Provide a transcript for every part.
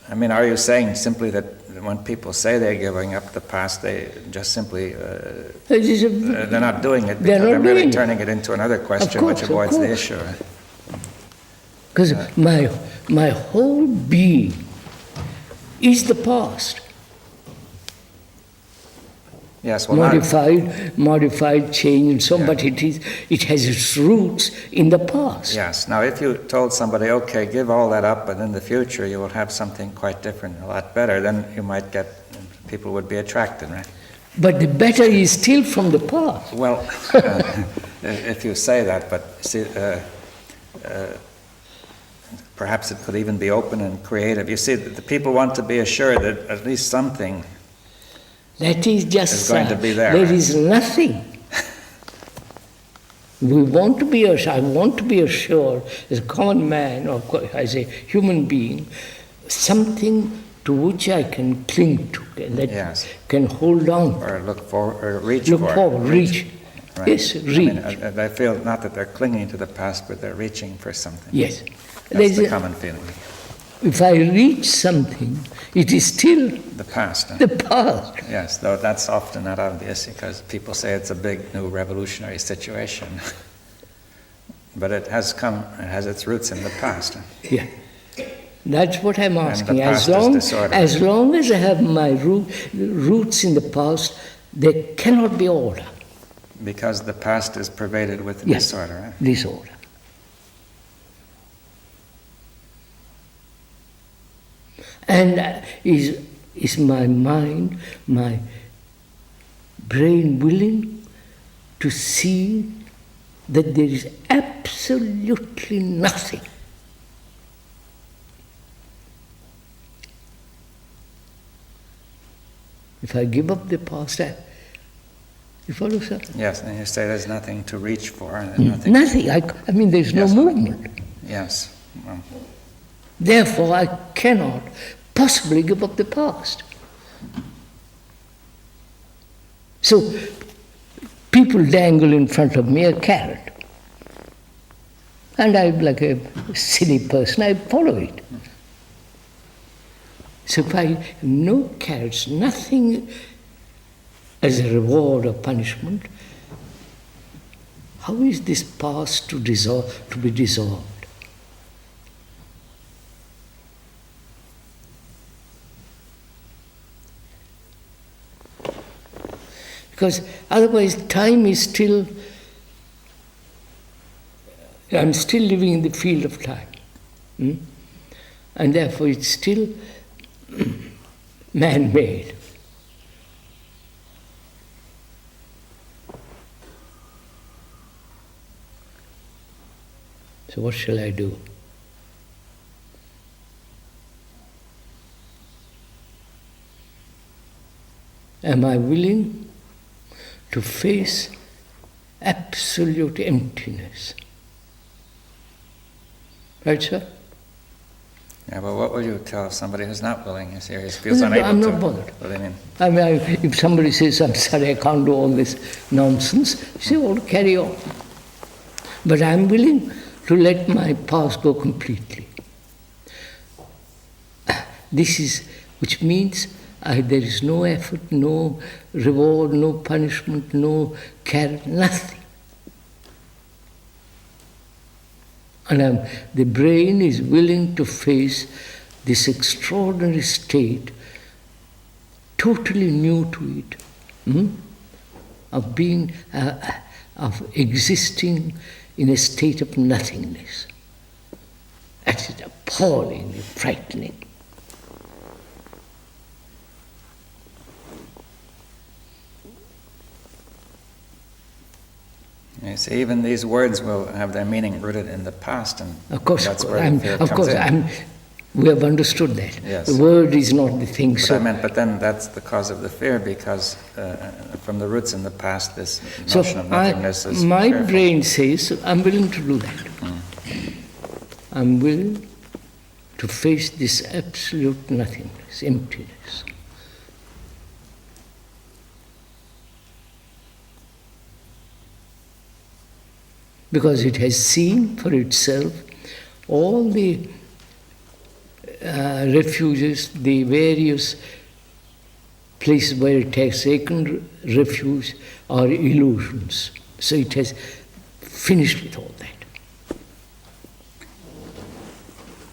I mean, are you saying simply that when people say they're giving up the past, they just simply, they're not doing it because they're merely turning it into another question which avoids the issue? Because my whole being is the past. Yes, well, modified, changed, and so on, but it has its roots in the past. Yes. Now, if you told somebody, okay, give all that up, but in the future you will have something quite different, a lot better, then you might get, people would be attracted, right? But the better is still from the past. Well, if you say that, but see, perhaps it could even be open and creative. You see, the people want to be assured that at least something that is just going to be there. There is nothing. We want to be assured, I want to be assured, as a common man, or as a human being, something to which I can cling to, and that can hold on. Or look for, or reach look for. Forward, reach. Right. Yes, reach. I mean, I feel not that they're clinging to the past, but they're reaching for something. Yes. That's the common feeling. If I reach something, it is still the past. The past. Yes, though that's often not obvious because people say it's a big new revolutionary situation. But it has its roots in the past. Yeah. That's what I'm asking. As long as I have my roots in the past, there cannot be order. Because the past is pervaded with disorder. Right? Disorder. And is my mind, my brain willing to see that there is absolutely nothing? If I give up the past, you follow, sir? Yes, and you say there's nothing to reach for. Nothing. I mean, there's no movement. Yes. Well. Therefore, I cannot possibly give up the past. So, people dangle in front of me a carrot. And I'm like a silly person, I follow it. So if I have no carrots, nothing as a reward or punishment, how is this past to be dissolved? Because otherwise time is still, I'm still living in the field of time. And therefore it's still man-made. So what shall I do? Am I willing to face absolute emptiness? Right, sir? Yeah, but what would you tell somebody who's not willing? He feels unable to. I'm not bothered. I mean, if somebody says, I'm sorry, I can't do all this nonsense, you say, well, carry on. But I'm willing to let my past go completely. This is, which means there is no effort, no reward, no punishment, no carrot, nothing. And the brain is willing to face this extraordinary state, totally new to it, of being, of existing in a state of nothingness. That is appallingly frightening. You see, even these words will have their meaning rooted in the past, and of course, that's where the fear comes in. We have understood that. Yes. The word is not the thing. But then that's the cause of the fear, because from the roots in the past, this notion of nothingness is my fearful. brain says, I'm willing to do that. I'm willing to face this absolute nothingness, emptiness. Because it has seen for itself all the refuges, the various places where it has taken refuge are illusions. So it has finished with all that.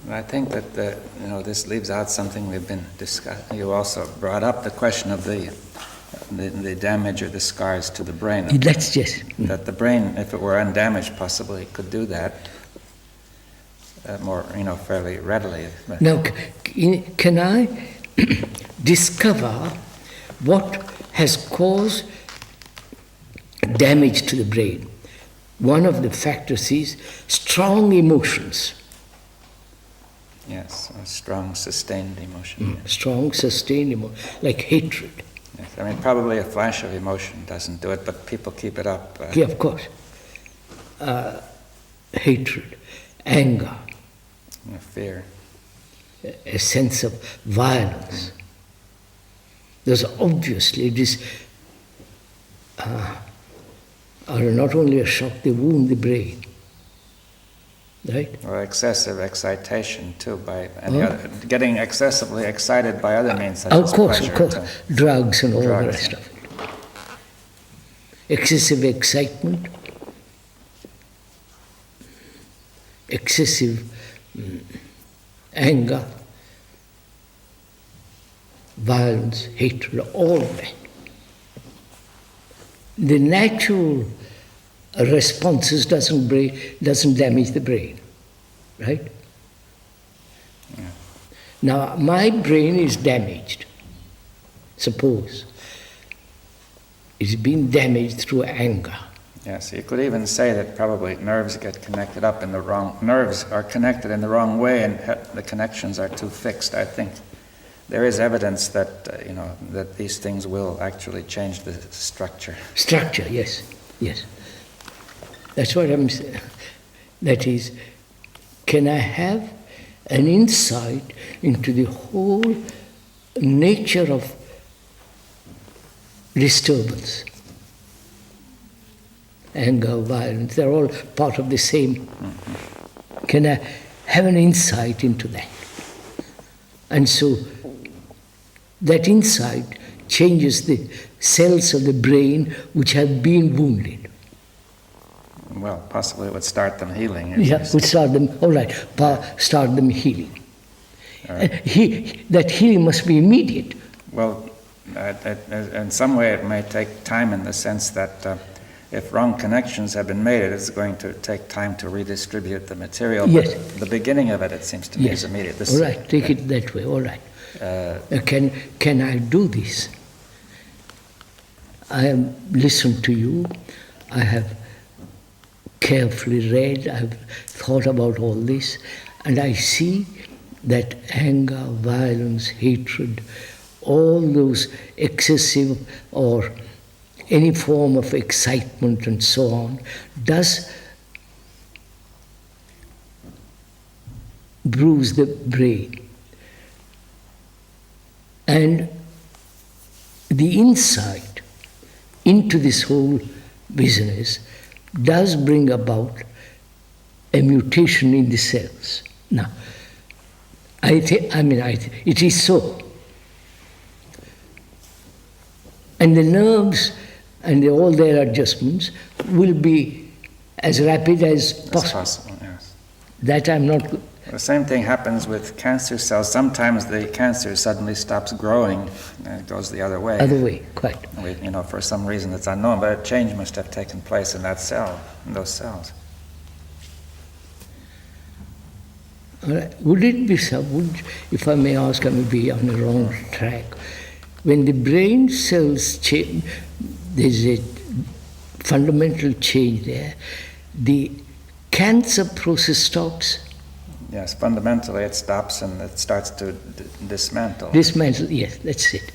I think that this leaves out something we've been discussing. You also brought up the question of the damage or the scars to the brain. That's just that the brain, if it were undamaged, possibly could do that more, fairly readily. Now, can I discover what has caused damage to the brain? One of the factors is strong emotions. Yes, a strong, sustained emotion. Strong, sustained emotion, like hatred. Yes. I mean, probably a flash of emotion doesn't do it, but people keep it up. Yeah, of course. Hatred, anger. Fear. A sense of violence. There's obviously this are not only a shock, they wound the brain. Right? Or excessive excitation too, by getting excessively excited by other means such as pleasure. Of course. Drugs and all the rest of it. Excessive excitement, excessive anger, violence, hatred, all of that. The natural responses doesn't damage the brain, right? Yeah. Now, my brain is damaged. Suppose it's been damaged through anger. Yes, you could even say that probably nerves get connected up in the wrong. Nerves are connected in the wrong way, and the connections are too fixed. I think there is evidence that that these things will actually change the structure. Structure, yes. That's what I'm saying. That is, can I have an insight into the whole nature of disturbance? Anger, violence, they're all part of the same. Mm-hmm. Can I have an insight into that? And so that insight changes the cells of the brain which have been wounded. Well, possibly it would start them healing. Would start them, all right, start them healing. All right. That healing must be immediate. Well, in some way it may take time in the sense that if wrong connections have been made, it is going to take time to redistribute the material. Yes. But the beginning of it seems to me, is immediate. All right, take it that way, all right. Can I do this? I have listened to you, I have carefully read, I've thought about all this, and I see that anger, violence, hatred, all those excessive or any form of excitement and so on, does bruise the brain. And the insight into this whole business does bring about a mutation in the cells. Now, it is so. And the nerves and all their adjustments will be as rapid as possible. Yes. That I'm not... The same thing happens with cancer cells. Sometimes the cancer suddenly stops growing and it goes the other way. Other way, quite. For some reason that's unknown, but a change must have taken place in that cell, in those cells. All right. Would it be so, if I may ask, I may be on the wrong track, when the brain cells change, there's a fundamental change there, the cancer process stops? Yes, fundamentally it stops and it starts to dismantle. Dismantle, yes, that's it.